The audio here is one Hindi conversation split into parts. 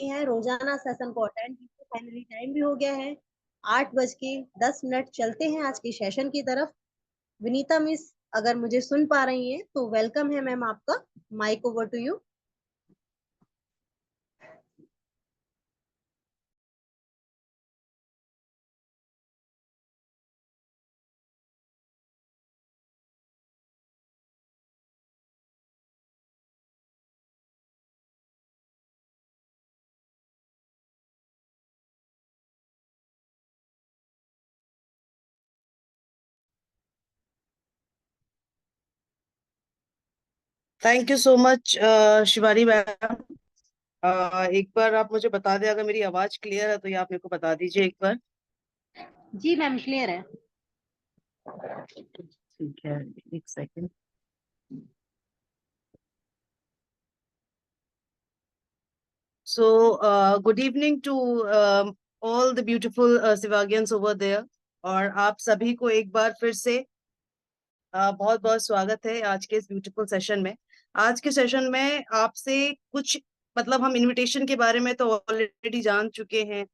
चुकी हैं, रोजाना सेशन को अटेंड कीजिए। फाइनली टाइम भी हो गया है, 8:10 चलते हैं आज के सेशन की तरफ। विनीता मिस अगर मुझे सुन पा रही हैं तो वेलकम है मैम आपका। Mike over to you. Thank you so much Shivani ma'am. एक बार आप मुझे बता दें, अगर मेरी आवाज क्लियर है तो ये आप मेरे को बता दीजिए एक बार। जी मैम क्लियर है। ठीक है, एक second. So good evening to all the beautiful Shivagians over there. और आप सभी को एक बार फिर से बहुत बहुत स्वागत है आज के इस ब्यूटीफुल सेशन में। आज के सेशन में आपसे कुछ मतलब हम इनविटेशन के बारे में तो ऑलरेडी जान चुके हैं,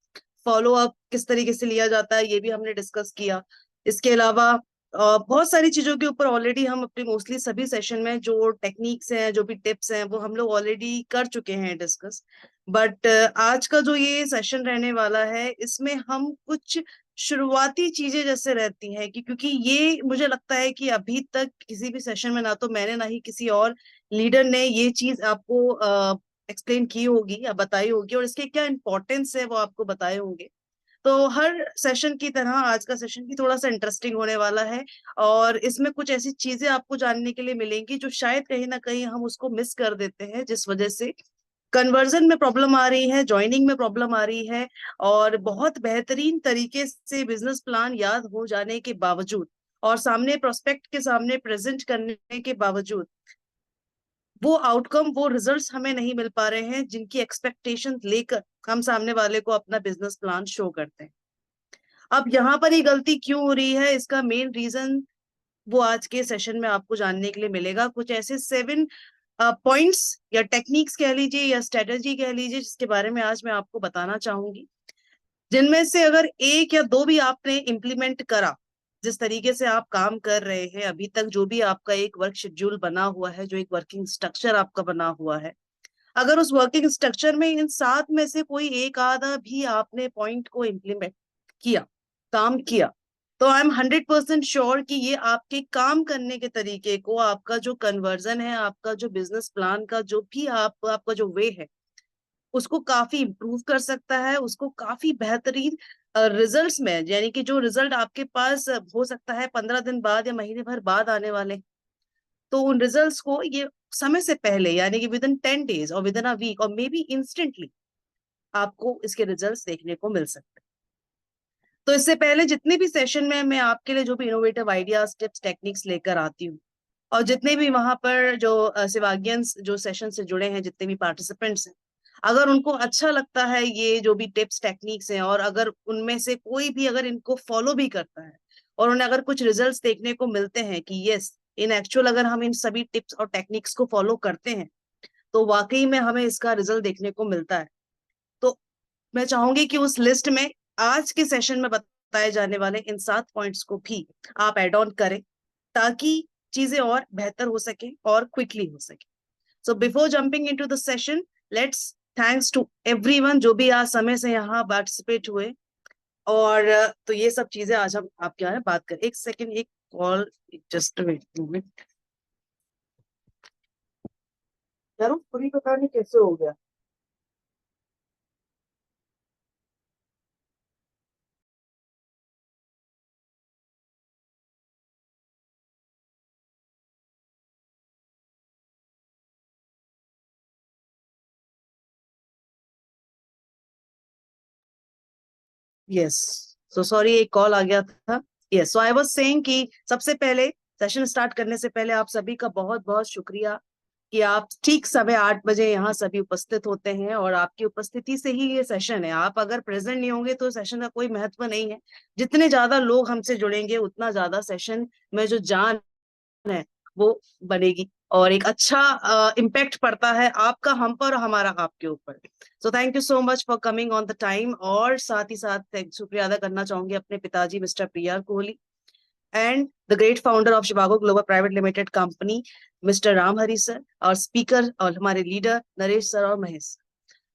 फॉलो अप किस तरीके से लिया जाता है ये भी हमने डिस्कस किया। इसके अलावा बहुत सारी चीजों के ऊपर ऑलरेडी हम अपने मोस्टली सभी सेशन में जो टेक्निक्स हैं, जो भी टिप्स हैं, वो हम लोग ऑलरेडी कर चुके हैं डिस्कस। बट आज का जो ये सेशन रहने वाला है, इसमें हम कुछ शुरुआती चीजें जैसे रहती हैं कि क्योंकि ये मुझे लगता है कि अभी तक किसी भी सेशन में ना तो मैंने ना ही किसी और लीडर ने ये चीज आपको एक्सप्लेन की होगी या बताई होगी, और इसके क्या इंपॉर्टेंस है वो आपको बताए होंगे। तो हर सेशन की तरह आज का सेशन भी थोड़ा सा इंटरेस्टिंग होने वाला है, और इसमें कुछ ऐसी चीजें आपको जानने के लिए मिलेंगी जो शायद कहीं ना कहीं हम उसको मिस कर देते हैं, जिस वजह से कन्वर्जन में प्रॉब्लम आ रही है, ज्वाइनिंग में प्रॉब्लम आ रही है। और बहुत बेहतरीन तरीके से बिजनेस प्लान याद हो जाने के बावजूद और सामने प्रोस्पेक्ट के सामने प्रेजेंट करने के बावजूद वो आउटकम, वो रिजल्ट्स हमें नहीं मिल पा रहे हैं जिनकी एक्सपेक्टेशन लेकर हम सामने वाले को अपना बिजनेस प्लान शो करते हैं। अब यहाँ पर ये गलती क्यों हो रही है, इसका मेन रीजन वो आज के सेशन में आपको जानने के लिए मिलेगा। कुछ ऐसे 7 पॉइंट्स या टेक्निक्स कह लीजिए या स्ट्रेटेजी कह लीजिए, जिसके बारे में आज मैं आपको बताना चाहूंगी, जिनमें से अगर एक या दो भी आपने इम्प्लीमेंट करा, जिस तरीके से आप काम कर रहे हैं अभी तक, जो भी आपका एक वर्क शेड्यूल बना हुआ है, जो एक वर्किंग स्ट्रक्चर आपका बना हुआ है, अगर उस वर्किंग स्ट्रक्चर में इन 7 में से कोई एक आधा भी आपने पॉइंट को इम्प्लीमेंट किया, काम किया, तो आई एम 100% श्योर कि ये आपके काम करने के तरीके को, आपका जो कन्वर्जन है, आपका जो बिजनेस प्लान का जो भी आपका जो वे है, उसको काफी इम्प्रूव कर सकता है, उसको काफी बेहतरीन रिजल्ट्स में, यानी कि जो रिजल्ट आपके पास हो सकता है 15 दिन बाद या महीने भर बाद आने वाले, तो उन रिजल्ट्स को ये समय से पहले, यानी कि विद इन 10 days और विद इन अ वीक और मे बी इंस्टेंटली आपको इसके रिजल्ट्स देखने को मिल सकते हैं। तो इससे पहले जितने भी सेशन में मैं आपके लिए जो भी इनोवेटिव आइडियाज, टिप्स, टेक्निक्स लेकर आती हूँ, और जितने भी वहां पर जो शिवागियंस जो सेशन से जुड़े हैं, जितने भी पार्टिसिपेंट्स हैं, अगर उनको अच्छा लगता है ये जो भी टिप्स टेक्निक्स हैं, और अगर उनमें से कोई भी अगर इनको फॉलो भी करता है और उन्हें अगर कुछ रिजल्ट्स देखने को मिलते हैं कि यस, इन एक्चुअल अगर हम इन सभी टिप्स और टेक्निक्स को फॉलो करते हैं तो वाकई में हमें इसका रिजल्ट देखने को मिलता है, तो मैं चाहूंगी कि उस लिस्ट में आज के सेशन में बताए जाने वाले इन 7 पॉइंट्स को भी आप एड ऑन करें, ताकि चीजें और बेहतर हो सके और क्विकली हो सके। So before jumping into the session, let's thanks to everyone जो भी आज समय से यहाँ पार्टिसिपेट हुए। और तो ये सब चीजें आज हम आपके यहाँ बात करें। एक सेकंड, एक कॉल, जस्ट वेट मिनट यार, पूरी पता नहीं कैसे हो गया। यस, सो सॉरी, एक कॉल आ गया था। Yes, so I was saying कि सबसे पहले सेशन स्टार्ट करने से पहले आप सभी का बहुत बहुत शुक्रिया कि आप ठीक समय 8 बजे यहाँ सभी उपस्थित होते हैं, और आपकी उपस्थिति से ही ये सेशन है। आप अगर प्रेजेंट नहीं होंगे तो सेशन का कोई महत्व नहीं है। जितने ज्यादा लोग हमसे जुड़ेंगे उतना ज्यादा सेशन में जो जान है वो बनेगी। और एक अच्छा इम्पैक्ट पड़ता है आपका हम पर और हमारा आपके ऊपर। सो thank you so much for coming on the time. और साथ ही साथ शुक्रिया अदा करना चाहूंगी अपने पिताजी mister PR Kohli and the great founder of Shivago global private limited company mister Ram Hari sir, और स्पीकर और हमारे लीडर नरेश सर और महेश।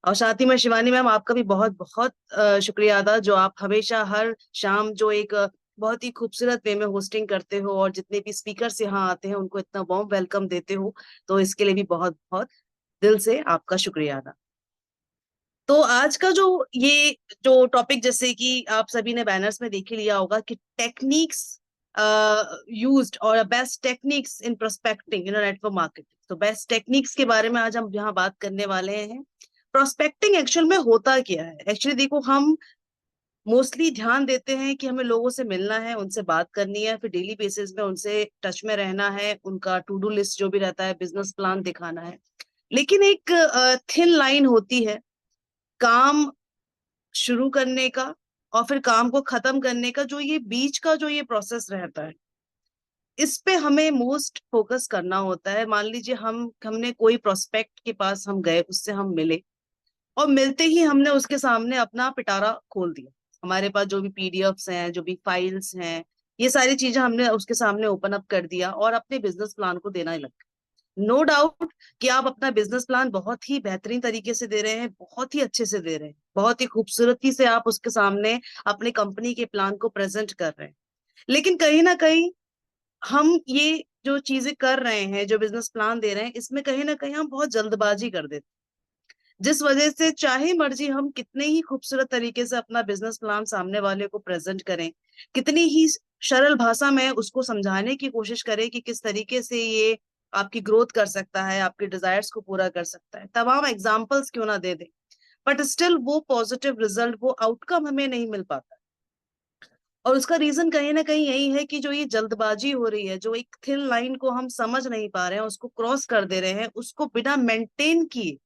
और साथ ही में शिवानी मैम, आपका भी बहुत बहुत शुक्रिया अदा, जो आप हमेशा हर शाम जो एक बहुत ही खूबसूरत वे में होस्टिंग करते हो और जितने भी स्पीकर्स यहाँ आते हैं उनको इतना वार्म वेलकम देते हो, तो इसके लिए भी बहुत बहुत दिल से आपका शुक्रिया अदा। तो आज का ये जो टॉपिक, जैसे कि आप सभी ने बैनर्स में देख ही लिया होगा कि टेक्निक्स यूज्ड और best techniques in prospecting in network marketing. तो बेस्ट टेक्निक्स के बारे में आज हम यहाँ बात करने वाले हैं। प्रोस्पेक्टिंग एक्चुअल में होता क्या है? एक्चुअली देखो, हम मोस्टली ध्यान देते हैं कि हमें लोगों से मिलना है, उनसे बात करनी है, फिर डेली बेसिस में उनसे टच में रहना है, उनका टू डू लिस्ट जो भी रहता है, बिजनेस प्लान दिखाना है। लेकिन एक थिन लाइन होती है काम शुरू करने का और फिर काम को खत्म करने का, जो ये बीच का जो ये प्रोसेस रहता है, इस पे हमें मोस्ट फोकस करना होता है। मान लीजिए हमने कोई प्रोस्पेक्ट के पास हम गए, उससे हम मिले और मिलते ही हमने उसके सामने अपना पिटारा खोल दिया। हमारे पास जो भी PDFs हैं, जो भी फाइल्स हैं, ये सारी चीजें हमने उसके सामने ओपन अप कर दिया और अपने बिजनेस प्लान को देना ही लग गए। नो डाउट कि आप अपना बिजनेस प्लान बहुत ही बेहतरीन तरीके से दे रहे हैं, बहुत ही अच्छे से दे रहे हैं, बहुत ही खूबसूरती से आप उसके सामने अपने कंपनी के प्लान को प्रेजेंट कर रहे हैं। लेकिन कहीं ना कहीं हम ये जो चीजें कर रहे हैं, जो बिजनेस प्लान दे रहे हैं, इसमें कहीं ना कहीं हम बहुत जल्दबाजी कर देते हैं, जिस वजह से चाहे मर्जी हम कितने ही खूबसूरत तरीके से अपना बिजनेस प्लान सामने वाले को प्रेजेंट करें, कितनी ही सरल भाषा में उसको समझाने की कोशिश करें कि किस तरीके से ये आपकी ग्रोथ कर सकता है, आपके डिजायर्स को पूरा कर सकता है, तमाम एग्जांपल्स क्यों ना दे दे, बट स्टिल वो पॉजिटिव रिजल्ट, वो आउटकम हमें नहीं मिल पाता। और उसका रीजन कहीं ना कहीं यही है कि जो ये जल्दबाजी हो रही है, जो एक थिन लाइन को हम समझ नहीं पा रहे हैं, उसको क्रॉस कर दे रहे हैं, उसको बिना मेंटेन किए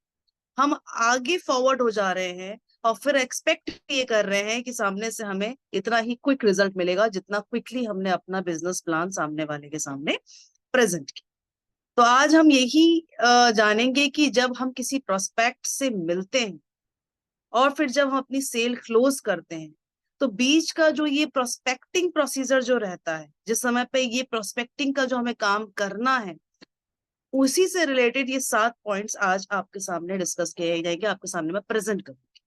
हम आगे फॉरवर्ड हो जा रहे हैं और फिर एक्सपेक्ट ये कर रहे हैं कि सामने से हमें इतना ही क्विक रिजल्ट मिलेगा जितना क्विकली हमने अपना बिजनेस प्लान सामने वाले के सामने प्रेजेंट किया। तो आज हम यही जानेंगे कि जब हम किसी प्रोस्पेक्ट से मिलते हैं और फिर जब हम अपनी सेल क्लोज करते हैं, तो बीच का जो ये प्रोस्पेक्टिंग प्रोसीजर जो रहता है, जिस समय पे ये प्रोस्पेक्टिंग का जो हमें काम करना है, उसी से रिलेटेड ये 7 पॉइंट्स आज आपके सामने डिस्कस किए जाएंगे, आपके सामने मैं प्रेजेंट करूंगी।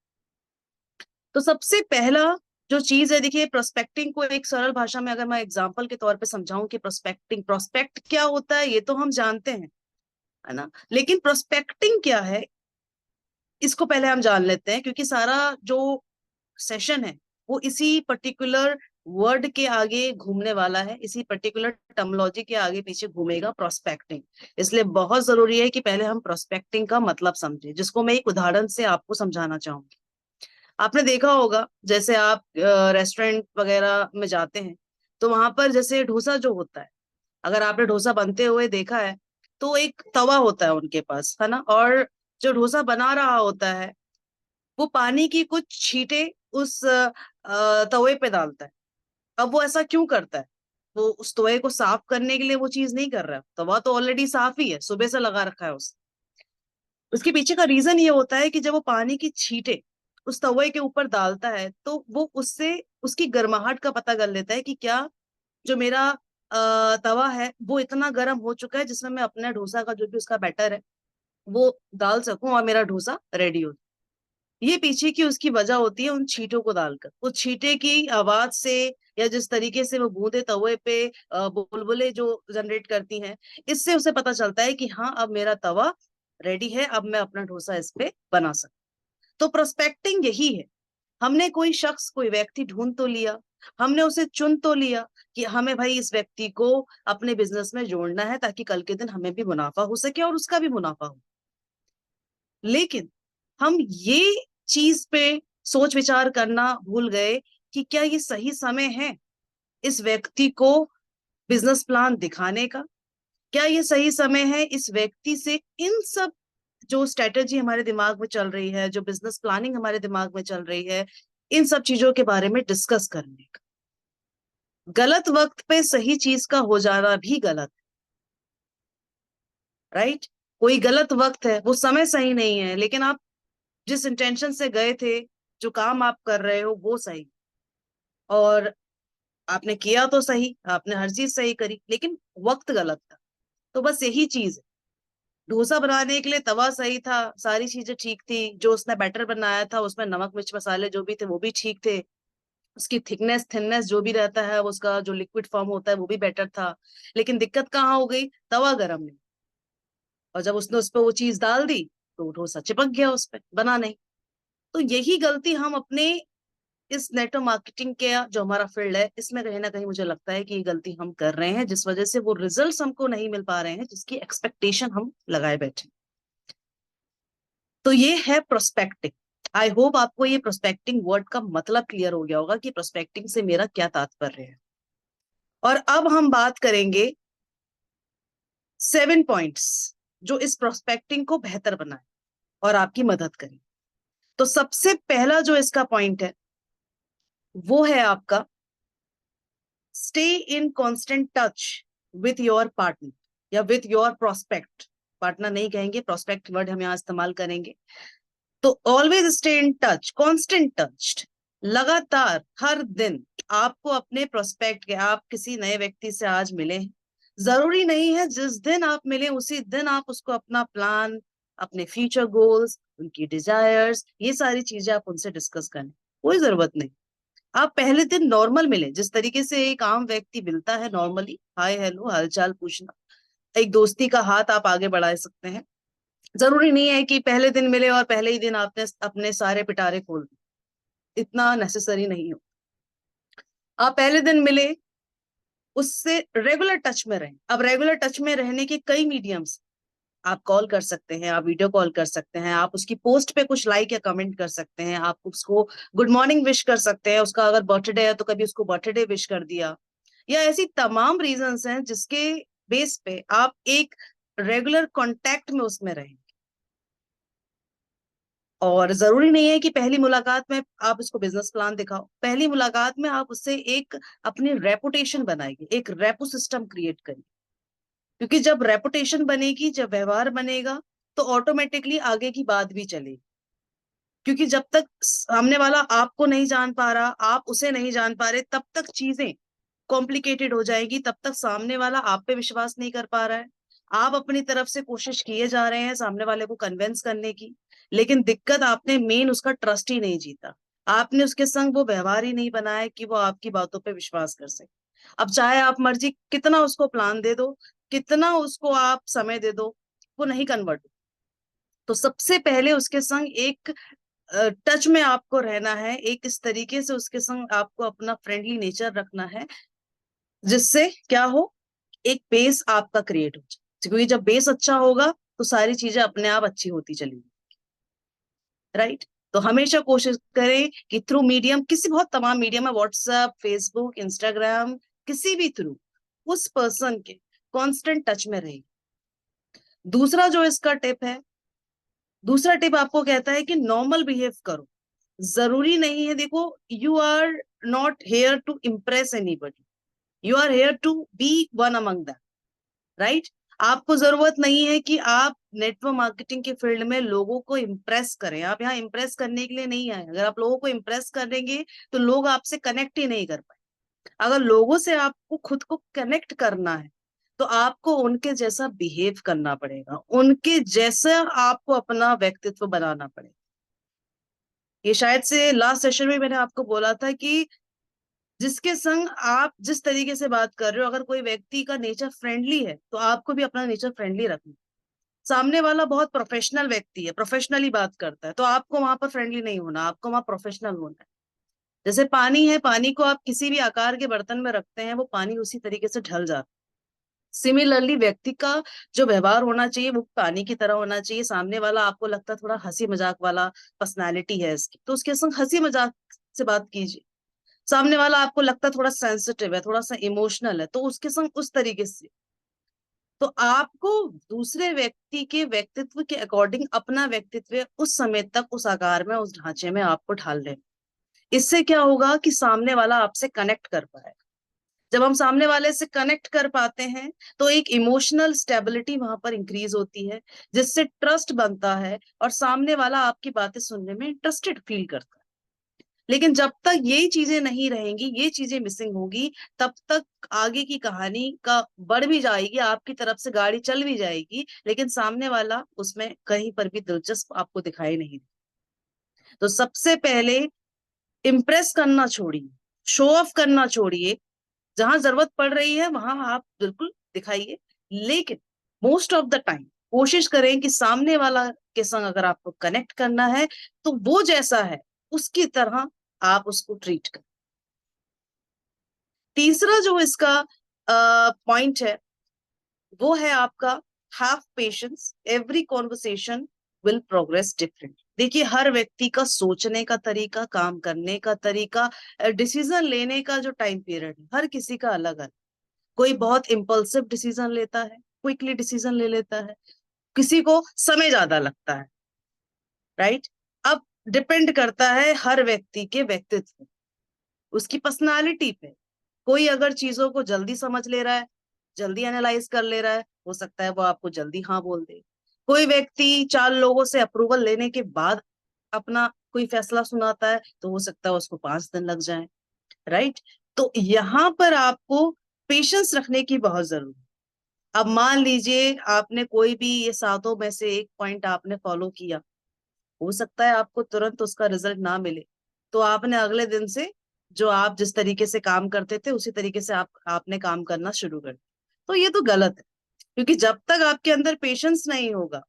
तो सबसे पहला जो चीज है, देखिए, प्रोस्पेक्टिंग को एक सरल भाषा में अगर मैं एग्जांपल के तौर पे समझाऊं कि प्रोस्पेक्ट क्या होता है, ये तो हम जानते हैं, है ना, लेकिन प्रोस्पेक्टिंग क्या है, इसको पहले हम जान लेते हैं, क्योंकि सारा जो सेशन है वो इसी पर्टिकुलर वर्ड के आगे घूमने वाला है, इसी पर्टिकुलर टर्मिनोलॉजी के आगे पीछे घूमेगा प्रोस्पेक्टिंग। इसलिए बहुत जरूरी है कि पहले हम प्रोस्पेक्टिंग का मतलब समझें, जिसको मैं एक उदाहरण से आपको समझाना चाहूंगी। आपने देखा होगा, जैसे आप रेस्टोरेंट वगैरह में जाते हैं, तो वहां पर जैसे डोसा जो होता है, अगर आपने डोसा बनते हुए देखा है, तो एक तवा होता है उनके पास, है ना, और जो डोसा बना रहा होता है वो पानी की कुछ छींटे उस तवे पे डालता है। अब वो ऐसा क्यों करता है? वो उस तवे को साफ करने के लिए वो चीज नहीं कर रहा है, तवा तो ऑलरेडी साफ ही है, सुबह से लगा रखा है उस उसके पीछे का रीजन ये होता है कि जब वो पानी की छींटे उस तवे के ऊपर डालता है, तो वो उससे उसकी गर्माहट का पता कर लेता है कि क्या जो मेरा तवा है वो इतना गर्म हो चुका है जिसमें मैं अपना डोसा का जो भी उसका बैटर है वो डाल सकूं और मेरा डोसा रेडी हो। ये पीछे की उसकी वजह होती है उन छींटों को डालकर, उस छींटे की आवाज से या जिस तरीके से वो बूंदे तवे पे बुलबुले जो जनरेट करती हैं, इससे उसे पता चलता है कि हाँ, अब मेरा तवा रेडी है, अब मैं अपना डोसा इस पे बना सकता। तो प्रोस्पेक्टिंग यही है, हमने कोई शख्स, कोई व्यक्ति ढूंढ तो लिया, हमने उसे चुन तो लिया कि हमें भाई इस व्यक्ति को अपने बिजनेस में जोड़ना है ताकि कल के दिन हमें भी मुनाफा हो सके और उसका भी मुनाफा हो। लेकिन हम ये चीज पे सोच विचार करना भूल गए कि क्या ये सही समय है इस व्यक्ति को बिजनेस प्लान दिखाने का, क्या ये सही समय है इस व्यक्ति से इन सब जो स्ट्रेटेजी हमारे दिमाग में चल रही है, जो बिजनेस प्लानिंग हमारे दिमाग में चल रही है, इन सब चीजों के बारे में डिस्कस करने का। गलत वक्त पे सही चीज का हो जाना भी गलत राइट? कोई गलत वक्त है, वो समय सही नहीं है, लेकिन आप जिस इंटेंशन से गए थे, जो काम आप कर रहे हो वो सही, और आपने किया तो सही, आपने हर चीज सही करी, लेकिन वक्त गलत था। तो बस यही चीज है। डोसा बनाने के लिए तवा सही था, सारी चीजें ठीक थी, जो उसने बैटर बनाया था उसमें नमक मिर्च मसाले जो भी थे वो भी ठीक थे, उसकी थिकनेस थिननेस जो भी रहता है, उसका जो लिक्विड फॉर्म होता है वो भी बेटर था। लेकिन दिक्कत कहाँ हो गई? तवा गर्म नहीं, और जब उसने उस पर वो चीज डाल दी तो डोसा चिपक गया, उस पर बना नहीं। तो यही गलती हम अपने इस नेटवर्क मार्केटिंग के जो हमारा फील्ड है इसमें कहीं ना कहीं मुझे लगता है कि ये गलती हम कर रहे हैं, जिस वजह से वो रिजल्ट्स हमको नहीं मिल पा रहे हैं जिसकी एक्सपेक्टेशन हम लगाए बैठे। तो ये है प्रोस्पेक्टिंग। आई होप आपको ये प्रोस्पेक्टिंग वर्ड का मतलब क्लियर हो गया होगा कि प्रोस्पेक्टिंग से मेरा क्या तात्पर्य है। और अब हम बात करेंगे 7 पॉइंट्स जो इस प्रोस्पेक्टिंग को बेहतर बनाए और आपकी मदद करें। तो सबसे पहला जो इसका पॉइंट है वो है आपका stay in constant touch with your partner या विथ योर प्रोस्पेक्ट। पार्टनर नहीं कहेंगे, प्रोस्पेक्ट वर्ड हम यहां इस्तेमाल करेंगे। तो always stay in touch, constant touch, लगातार हर दिन आपको अपने प्रोस्पेक्ट के, आप किसी नए व्यक्ति से आज मिले, जरूरी नहीं है जिस दिन आप मिले उसी दिन आप उसको अपना प्लान, अपने फ्यूचर गोल्स, उनकी डिजायर्स, ये सारी चीजें आप उनसे डिस्कस करें, कोई जरूरत नहीं। आप पहले दिन नॉर्मल मिले, जिस तरीके से एक आम व्यक्ति मिलता है नॉर्मली, हाय हेलो हालचाल पूछना, एक दोस्ती का हाथ आप आगे बढ़ा सकते हैं। जरूरी नहीं है कि पहले दिन मिले और पहले ही दिन आपने अपने सारे पिटारे खोल दिए, इतना नेसेसरी नहीं हो। आप पहले दिन मिले, उससे रेगुलर टच में रहें। अब रेगुलर टच में रहने के कई मीडियम्स, आप कॉल कर सकते हैं, आप वीडियो कॉल कर सकते हैं, आप उसकी पोस्ट पे कुछ लाइक या कमेंट कर सकते हैं, आप उसको गुड मॉर्निंग विश कर सकते हैं, उसका अगर बर्थडे है तो कभी उसको बर्थडे विश कर दिया, या ऐसी तमाम रीजंस हैं जिसके बेस पे आप एक रेगुलर कांटेक्ट में उसमें रहें। और जरूरी नहीं है कि पहली मुलाकात में आप उसको बिजनेस प्लान दिखाओ, पहली मुलाकात में आप उससे एक अपनी रेपुटेशन बनाएंगे, एक रेपो सिस्टम क्रिएट करिए। क्योंकि जब रेपुटेशन बनेगी, जब व्यवहार बनेगा, तो ऑटोमेटिकली आगे की बात भी चलेगी। क्योंकि जब तक सामने वाला आपको नहीं जान पा रहा, आप उसे नहीं जान पा रहे, तब तक चीजें कॉम्प्लिकेटेड हो जाएगी, तब तक सामने वाला आप पे विश्वास नहीं कर पा रहा है। आप अपनी तरफ से कोशिश किए जा रहे हैं सामने वाले को कन्विंस करने की, लेकिन दिक्कत आपने मेन उसका ट्रस्ट ही नहीं जीता, आपने उसके संग वो व्यवहार ही नहीं बनाया कि वो आपकी बातों पे विश्वास कर सके। अब चाहे आप मर्जी कितना उसको प्लान दे दो, कितना उसको आप समय दे दो, वो नहीं कन्वर्ट। तो सबसे पहले उसके संग एक टच में आपको रहना है, एक इस तरीके से उसके संग आपको अपना फ्रेंडली नेचर रखना है जिससे क्या हो, एक बेस आपका क्रिएट हो जाए। क्योंकि जब बेस अच्छा होगा तो सारी चीजें अपने आप अच्छी होती चलेंगी, राइट? तो हमेशा कोशिश करें कि थ्रू मीडियम, किसी बहुत तमाम मीडियम है, व्हाट्सएप, फेसबुक, इंस्टाग्राम, किसी भी थ्रू उस पर्सन के कांस्टेंट टच में रहे। दूसरा जो इसका टिप है, दूसरा टिप आपको कहता है कि नॉर्मल बिहेव करो। जरूरी नहीं है, देखो, you are not here to impress anybody, you are here to be one among them, right? आपको जरूरत नहीं है कि आप नेटवर्क मार्केटिंग के फील्ड में लोगों को इम्प्रेस करें। आप यहाँ इम्प्रेस करने के लिए नहीं आए। अगर आप लोगों को इम्प्रेस करेंगे तो लोग आपसे कनेक्ट ही नहीं कर पाए। अगर लोगों से आपको खुद को कनेक्ट करना है तो आपको उनके जैसा बिहेव करना पड़ेगा, उनके जैसा आपको अपना व्यक्तित्व बनाना पड़ेगा। ये शायद से लास्ट सेशन में मैंने आपको बोला था कि जिसके संग आप जिस तरीके से बात कर रहे हो, अगर कोई व्यक्ति का नेचर फ्रेंडली है तो आपको भी अपना नेचर फ्रेंडली रखना। सामने वाला बहुत प्रोफेशनल व्यक्ति है, प्रोफेशनली बात करता है, तो आपको वहां पर फ्रेंडली नहीं होना, आपको वहां प्रोफेशनल होना है। जैसे पानी है, पानी को आप किसी भी आकार के बर्तन में रखते हैं वो पानी उसी तरीके से ढल जाता है। सिमिलरली व्यक्ति का जो व्यवहार होना चाहिए वो पानी की तरह होना चाहिए। सामने वाला आपको लगता है थोड़ा हंसी मजाक वाला पर्सनैलिटी है इसकी, तो उसके संग हंसी मजाक से बात कीजिए। सामने वाला आपको लगता है थोड़ा सेंसिटिव है, थोड़ा सा इमोशनल है, तो उसके संग उस तरीके से। तो आपको दूसरे व्यक्ति के व्यक्तित्व के अकॉर्डिंग अपना व्यक्तित्व उस समय तक उस आकार में, उस ढांचे में आपको ढाल लेना। इससे क्या होगा कि सामने वाला आपसे कनेक्ट कर पाएगा। जब हम सामने वाले से कनेक्ट कर पाते हैं तो एक इमोशनल स्टेबिलिटी वहां पर इंक्रीज होती है, जिससे ट्रस्ट बनता है और सामने वाला आपकी बातें सुनने में इंटरेस्टेड फील करता है। लेकिन जब तक ये चीजें नहीं रहेंगी, ये चीजें मिसिंग होगी, तब तक आगे की कहानी का बढ़ भी जाएगी, आपकी तरफ से गाड़ी चल भी जाएगी, लेकिन सामने वाला उसमें कहीं पर भी दिलचस्प आपको दिखाई नहीं देगा। तो सबसे पहले इम्प्रेस करना छोड़िए, शो ऑफ करना छोड़िए। जहां जरूरत पड़ रही है वहां आप बिल्कुल दिखाइए, लेकिन मोस्ट ऑफ द टाइम कोशिश करें कि सामने वाला के संग अगर आपको कनेक्ट करना है तो वो जैसा है उसकी तरह आप उसको ट्रीट करें। तीसरा जो इसका पॉइंट है वो है आपका have patience, every conversation will progress different. देखिए, हर व्यक्ति का सोचने का तरीका, काम करने का तरीका, डिसीजन लेने का जो टाइम पीरियड है, हर किसी का अलग अलग। कोई बहुत इम्पल्सिव डिसीजन लेता है, क्विकली डिसीजन ले लेता है, किसी को समय ज्यादा लगता है, राइट। अब डिपेंड करता है हर व्यक्ति के व्यक्तित्व, उसकी पर्सनालिटी पे। कोई अगर चीजों को जल्दी समझ ले रहा है, जल्दी एनालाइज कर ले रहा है, हो सकता है वो आपको जल्दी हाँ बोल दे। कोई व्यक्ति 4 लोगों से अप्रूवल लेने के बाद अपना कोई फैसला सुनाता है, तो हो सकता है उसको 5 दिन लग जाए, राइट। तो यहाँ पर आपको पेशेंस रखने की बहुत जरूरत है। अब मान लीजिए आपने कोई भी ये 7 में से एक पॉइंट आपने फॉलो किया, हो सकता है आपको तुरंत उसका रिजल्ट ना मिले, तो आपने अगले दिन से जो आप जिस तरीके से काम करते थे उसी तरीके से आपने काम करना शुरू कर दिया। तो ये तो गलत है, क्योंकि जब तक आपके अंदर पेशेंस नहीं होगा।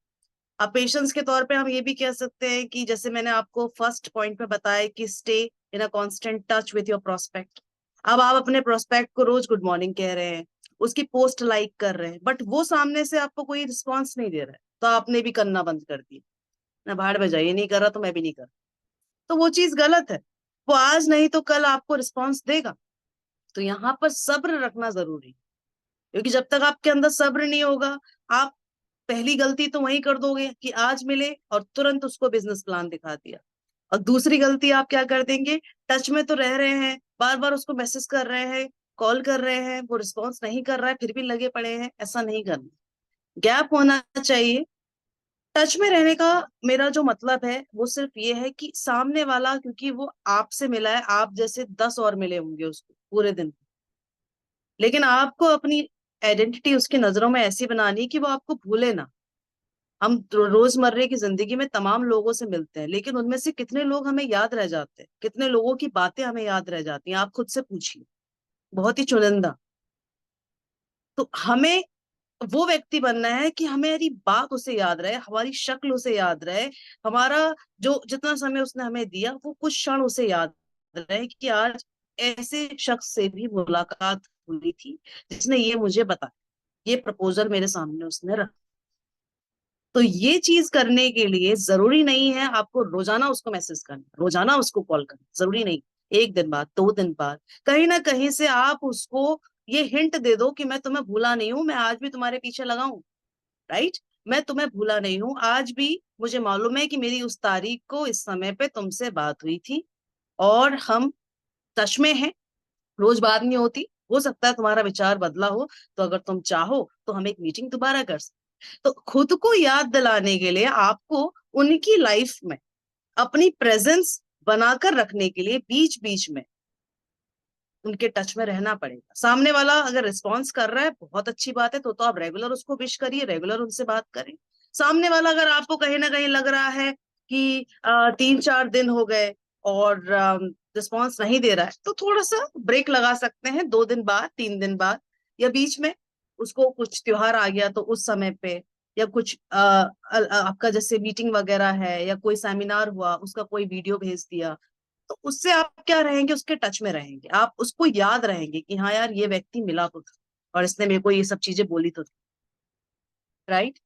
अब पेशेंस के तौर पे हम ये भी कह सकते हैं कि जैसे मैंने आपको फर्स्ट पॉइंट पे बताया कि stay in a constant touch with your prospect. अब आप अपने प्रोस्पेक्ट को रोज गुड मॉर्निंग कह रहे हैं, उसकी पोस्ट लाइक कर रहे हैं, बट वो सामने से आपको कोई रिस्पॉन्स नहीं दे रहा है, तो आपने भी करना बंद कर दिया ना, भाड़ में जाइए, नहीं कर रहा तो मैं भी नहीं कर रहा। तो वो चीज गलत है। वो आज नहीं तो कल आपको रिस्पॉन्स देगा। तो यहाँ पर सब्र रखना जरूरी है, क्योंकि जब तक आपके अंदर सब्र नहीं होगा, आप पहली गलती तो वही कर दोगे कि आज मिले और तुरंत उसको बिजनेस प्लान दिखा दिया। और दूसरी गलती आप क्या कर देंगे, टच में तो रह रहे हैं, बार बार उसको मैसेज कर रहे हैं, कॉल कर रहे हैं, वो रिस्पॉन्स नहीं कर रहा है, फिर भी लगे पड़े हैं। ऐसा नहीं करना, गैप होना चाहिए। टच में रहने का मेरा जो मतलब है वो सिर्फ ये है कि सामने वाला, क्योंकि वो आपसे मिला है, आप जैसे 10 और मिले होंगे उसको पूरे दिन, लेकिन आपको अपनी आइडेंटिटी उसकी नजरों में ऐसी बनानी कि वो आपको भूले ना। हम रोजमर्रे की जिंदगी में तमाम लोगों से मिलते हैं, लेकिन उनमें से कितने लोग हमें याद रह जाते हैं, कितने लोगों की बातें हमें याद रह जाती हैं, आप खुद से पूछिए। बहुत ही चुनिंदा। तो हमें वो व्यक्ति बनना है कि हमारी बात उसे याद रहे, हमारी शक्ल उसे याद रहे, हमारा जो जितना समय उसने हमें दिया वो कुछ क्षण उसे याद रहे कि आज ऐसे शख्स से भी मुलाकात हुई थी जिसने ये मुझे बताया, ये प्रपोजल मेरे सामने उसने रखा। तो ये चीज करने के लिए जरूरी नहीं है आपको रोजाना उसको मैसेज करना, रोजाना उसको कॉल करना, जरूरी नहीं। 1 दिन बाद, 2 दिन बाद, कहीं ना कहीं से आप उसको ये हिंट दे दो कि मैं तुम्हें भूला नहीं हूं, मैं आज भी तुम्हारे पीछे लगा हूं, राइट। मैं तुम्हें भूला नहीं हूं, आज भी मुझे मालूम है कि मेरी उस तारीख को इस समय पे तुमसे बात हुई थी और हम टच में हैं। रोज बात नहीं होती, हो सकता है तुम्हारा विचार बदला हो, तो अगर तुम चाहो तो हम एक मीटिंग दोबारा कर सकते। तो खुद को याद दिलाने के लिए आपको उनकी लाइफ में अपनी प्रेजेंस बनाकर रखने के लिए बीच बीच में उनके टच में रहना पड़ेगा। सामने वाला अगर रिस्पॉन्स कर रहा है, बहुत अच्छी बात है, तो आप रेगुलर उसको विश करिए, रेगुलर उनसे बात करें। सामने वाला अगर आपको कहीं ना कहीं लग रहा है कि 3-4 दिन हो गए और रिस्पॉन्स नहीं दे रहा है, तो थोड़ा सा ब्रेक लगा सकते हैं, 2 दिन बाद, 3 दिन बाद, या बीच में उसको कुछ त्योहार आ गया तो उस समय पे, या कुछ आपका जैसे मीटिंग वगैरह है या कोई सेमिनार हुआ उसका कोई वीडियो भेज दिया, तो उससे आप क्या रहेंगे, उसके टच में रहेंगे, आप उसको याद रहेंगे कि हाँ यार ये व्यक्ति मिला तो था और इसने मेरे को ये सब चीजें बोली तो थी, राइट।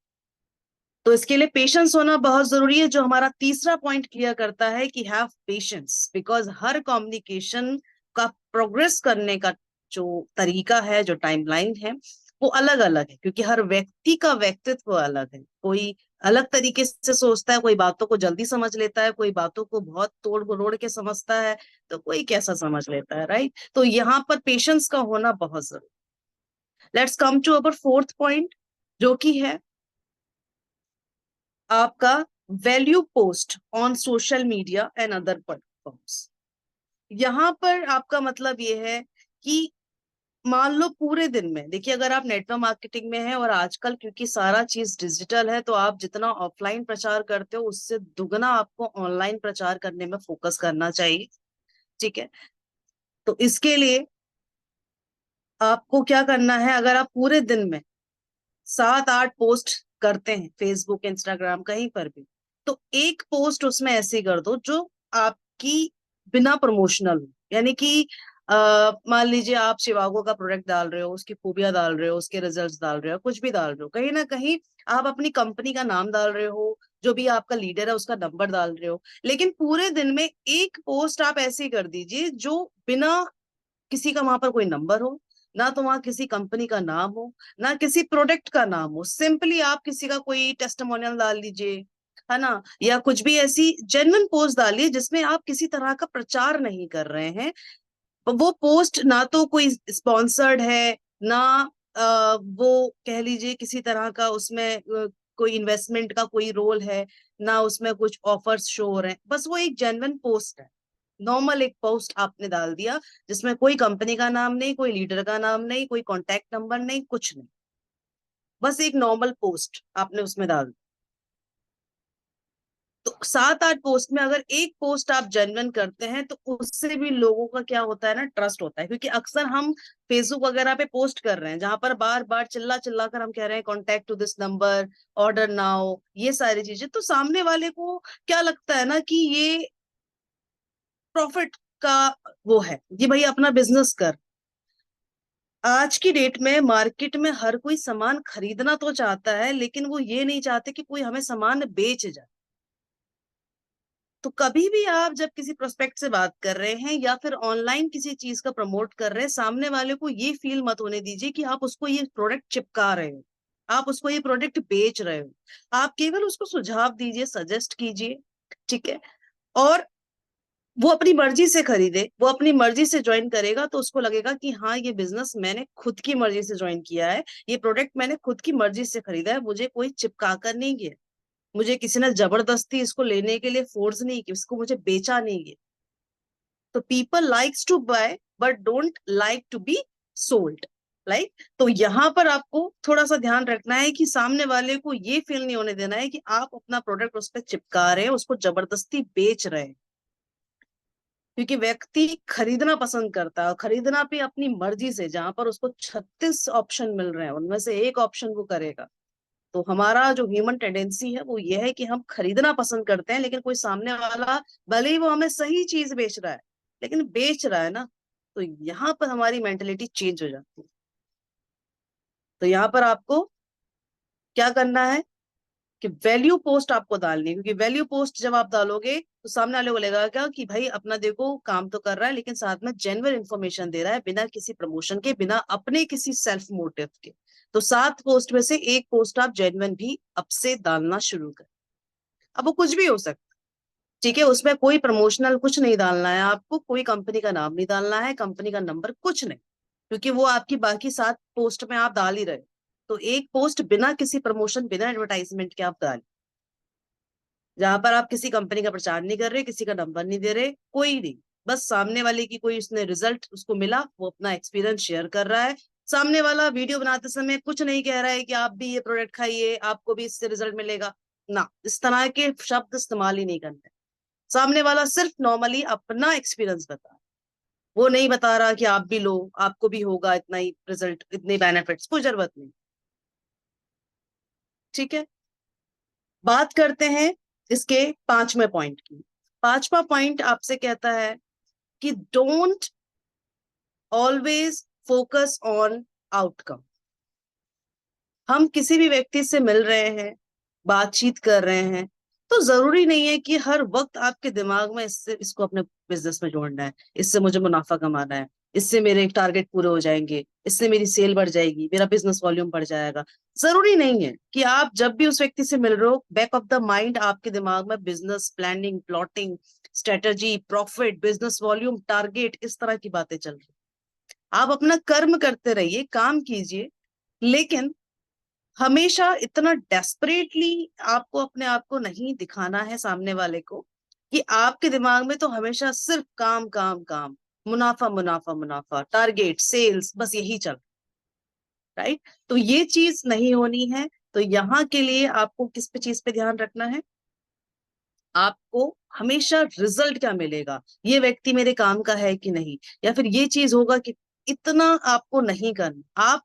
तो इसके लिए पेशेंस होना बहुत जरूरी है, जो हमारा तीसरा पॉइंट क्लियर करता है कि have patience, because her communication का प्रोग्रेस करने का जो तरीका है, जो टाइमलाइन है, वो अलग अलग है, क्योंकि हर व्यक्ति का व्यक्तित्व अलग है। कोई अलग तरीके से सोचता है, कोई बातों को जल्दी समझ लेता है, कोई बातों को बहुत तोड़ मरोड़ के समझता है, तो कोई कैसा समझ लेता है, राइट। तो यहाँ पर पेशेंस का होना बहुत जरूरी। Let's come to our fourth point, जो कि है आपका value post on social media and other platforms. यहाँ पर आपका मतलब ये है कि मान लो पूरे दिन में, देखिए अगर आप नेटवर्क मार्केटिंग में हैं और आजकल क्योंकि सारा चीज डिजिटल है, तो आप जितना ऑफलाइन प्रचार करते हो उससे दुगना आपको ऑनलाइन प्रचार करने में फोकस करना चाहिए, ठीक है। तो इसके लिए आपको क्या करना है, अगर आप पूरे दिन में 7-8 पोस्ट करते हैं फेसबुक इंस्टाग्राम कहीं पर भी, तो एक पोस्ट उसमें ऐसी कर दो जो आपकी बिना प्रमोशनल हो। यानी कि मान लीजिए आप शिवागो का प्रोडक्ट डाल रहे हो, उसकी खूबियां डाल रहे हो, उसके रिजल्ट्स डाल रहे हो, कुछ भी डाल रहे हो, कहीं ना कहीं आप अपनी कंपनी का नाम डाल रहे हो, जो भी आपका लीडर है उसका नंबर डाल रहे हो, लेकिन पूरे दिन में एक पोस्ट आप ऐसी कर दीजिए जो बिना किसी का वहां पर कोई नंबर हो, ना तो वहां किसी कंपनी का नाम हो, ना किसी प्रोडक्ट का नाम हो, सिंपली आप किसी का कोई टेस्टिमोनियल डाल लीजिए, है ना, या कुछ भी ऐसी जेन्युइन पोस्ट डालिए जिसमें आप किसी तरह का प्रचार नहीं कर रहे हैं। वो पोस्ट ना तो कोई स्पॉन्सर्ड है, ना वो कह लीजिए किसी तरह का उसमें कोई इन्वेस्टमेंट का कोई रोल है, ना उसमें कुछ ऑफर्स शो हो रहे हैं, बस वो एक जेन्युइन पोस्ट है। नॉर्मल एक पोस्ट आपने डाल दिया जिसमें कोई कंपनी का नाम नहीं, कोई लीडर का नाम नहीं, कोई कॉन्टैक्ट नंबर नहीं, कुछ नहीं, बस एक नॉर्मल पोस्ट आपने उसमें डाल दी। तो 7-8 पोस्ट में अगर एक पोस्ट आप जेन्युइन करते हैं तो उससे भी लोगों का क्या होता है ना, ट्रस्ट होता है। क्योंकि अक्सर हम फेसबुक वगैरह पे पोस्ट कर रहे हैं जहां पर बार बार चिल्ला चिल्ला कर हम कह रहे हैं contact to this number, order now, ये सारी चीजें, तो सामने वाले को क्या लगता है ना कि ये प्रॉफिट का वो है, ये भाई अपना बिजनेस कर। आज की डेट में मार्केट में हर कोई सामान खरीदना तो चाहता है, लेकिन वो ये नहीं चाहते कि कोई हमें सामान बेच जाए। तो कभी भी आप जब किसी प्रोस्पेक्ट से बात कर रहे हैं या फिर ऑनलाइन किसी चीज का प्रमोट कर रहे हैं, सामने वाले को ये फील मत होने दीजिए कि आप उसको ये प्रोडक्ट चिपका रहे हो, आप उसको ये प्रोडक्ट बेच रहे हो। आप केवल उसको सुझाव दीजिए, सजेस्ट कीजिए, ठीक है। और वो अपनी मर्जी से खरीदे, वो अपनी मर्जी से ज्वाइन करेगा तो उसको लगेगा कि हाँ, ये बिजनेस मैंने खुद की मर्जी से ज्वाइन किया है, ये प्रोडक्ट मैंने खुद की मर्जी से खरीदा है, मुझे कोई चिपका कर नहीं गया, मुझे किसी ने जबरदस्ती इसको लेने के लिए फोर्स नहीं किया, इसको मुझे बेचा नहीं गया। तो people likes to buy but don't like to be sold, like. तो यहाँ पर आपको थोड़ा सा ध्यान रखना है कि सामने वाले को ये फील नहीं होने देना है कि आप अपना प्रोडक्ट उस पर चिपका रहे हैं, उसको जबरदस्ती बेच रहे हैं। क्योंकि व्यक्ति खरीदना पसंद करता है, और खरीदना भी अपनी मर्जी से, जहां पर उसको 36 ऑप्शन मिल रहे हैं उनमें से एक ऑप्शन वो करेगा। तो हमारा जो ह्यूमन टेंडेंसी है वो ये है कि हम खरीदना पसंद करते हैं, लेकिन कोई सामने वाला भले ही वो हमें सही चीज बेच रहा है, लेकिन बेच रहा है ना, तो यहाँ पर हमारी मेंटेलिटी चेंज हो जाती है। तो यहाँ पर आपको क्या करना है कि वैल्यू पोस्ट आपको डालनी है, क्योंकि वैल्यू पोस्ट जब आप डालोगे तो सामने वाले को लगेगा क्या कि भाई अपना देखो काम तो कर रहा है, लेकिन साथ में जेन्युइन इन्फॉर्मेशन दे रहा है, बिना किसी प्रमोशन के, बिना अपने किसी सेल्फ मोटिव के। तो 7 पोस्ट में से एक पोस्ट आप जेन्युइन भी अब से डालना शुरू करें। अब वो कुछ भी हो सकता है, ठीक है, उसमें कोई प्रमोशनल कुछ नहीं डालना है आपको, कोई कंपनी का नाम नहीं डालना है, कंपनी का नंबर कुछ नहीं, क्योंकि वो आपकी बाकी 7 पोस्ट में आप डाल ही रहे हो। तो एक पोस्ट बिना किसी प्रमोशन, बिना एडवर्टाइजमेंट के आप डाल, जहां पर आप किसी कंपनी का प्रचार नहीं कर रहे, किसी का नंबर नहीं दे रहे, कोई नहीं, बस सामने वाले की कोई उसने रिजल्ट उसको मिला, वो अपना एक्सपीरियंस शेयर कर रहा है। सामने वाला वीडियो बनाते समय कुछ नहीं कह रहा है कि आप भी ये प्रोडक्ट खाइए, आपको भी इससे रिजल्ट मिलेगा, ना, इस तरह के शब्द इस्तेमाल ही नहीं करना है। सामने वाला सिर्फ नॉर्मली अपना एक्सपीरियंस बता रहा है, वो नहीं बता रहा कि आप भी लो, आपको भी होगा इतना ही रिजल्ट, इतने बेनिफिट्स, कोई जरूरत नहीं, ठीक है। बात करते हैं इसके 5वें पॉइंट की। 5वां पॉइंट आपसे कहता है कि don't always focus on outcome. हम किसी भी व्यक्ति से मिल रहे हैं, बातचीत कर रहे हैं, तो जरूरी नहीं है कि हर वक्त आपके दिमाग में इसको अपने बिजनेस में जोड़ना है, इससे मुझे मुनाफा कमाना है, इससे मेरे टारगेट पूरे हो जाएंगे, इससे मेरी सेल बढ़ जाएगी, मेरा बिजनेस वॉल्यूम बढ़ जाएगा। जरूरी नहीं है कि आप जब भी उस व्यक्ति से मिल रहे हो, बैक ऑफ द माइंड आपके दिमाग में business planning, plotting, strategy, profit, business volume, target, इस तरह की बातें चल रही। आप अपना कर्म करते रहिए, काम कीजिए, लेकिन हमेशा इतना डेस्परेटली आपको अपने आप को नहीं दिखाना है सामने वाले को कि आपके दिमाग में तो हमेशा सिर्फ काम काम काम, मुनाफा मुनाफा मुनाफा, टारगेट, सेल्स, बस यही चल, राइट। तो ये चीज नहीं होनी है। तो यहाँ के लिए आपको किस पे चीज पे ध्यान रखना है, आपको हमेशा रिजल्ट क्या मिलेगा, ये व्यक्ति मेरे काम का है कि नहीं, या फिर ये चीज होगा कि, इतना आपको नहीं करना। आप